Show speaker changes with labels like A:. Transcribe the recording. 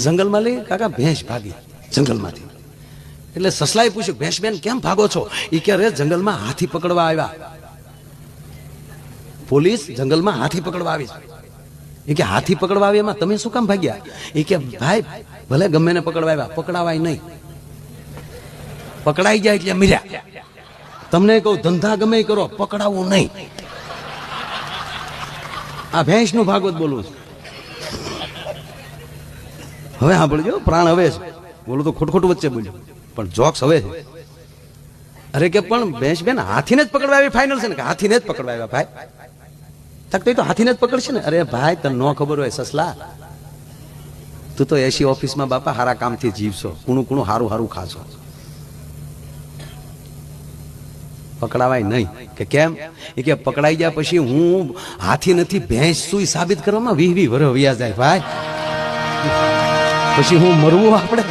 A: જંગલમાં લઈ કાકા ભેંસ ભાગી જંગલમાંથી. એટલે સસલાએ પૂછ્યું, ભેંસ બેન કેમ ભાગો છો? એ કે રે જંગલમાં હાથી પકડવા આવ્યા, પોલીસ જંગલમાં હાથી પકડવા આવી છે. એ કે હાથી પકડવા આવી, એમાં તમે શું કામ ભાગ્યા? એ કે ભાઈ ભલે ગમે ને પકડવા આવ્યા, પકડાવાય નહીં, પકડાઈ જાય એટલે મર્યા. તમને કહું ધંધા ગમે કરો, પકડાવું નહીં. આ ભેંસ નું ભાગવત બોલવું છે. હવે સાંભળજો, પ્રાણ હવે છે, બોલું તો ખોટું વચ્ચે બોલ્યું, પણ જોક્સ હવે છે. અરે કે પણ ભેંસ બેન હાથીને જ પકડવા આવી ફાઇનલ છે ને? કે હાથીને જ પકડવા આવ્યા ભાઈ. તક તો હાથીને જ પકડશે ને? અરે ભાઈ તને ન ખબર હોય સસલા, તું તો એસી ઓફિસમાં બાપા હારા કામથી જીવશો, કુણું કુણું હારું હારું ખાશો, પકડાવાય નહીં. કે કેમ? એ કે પકડાઈ ગયા પછી હું હાથી નથી ભેંસ શું સાબિત કરવામાં 20 વર્ષ વયા જાય ભાઈ, પછી હું મરવું આપણે.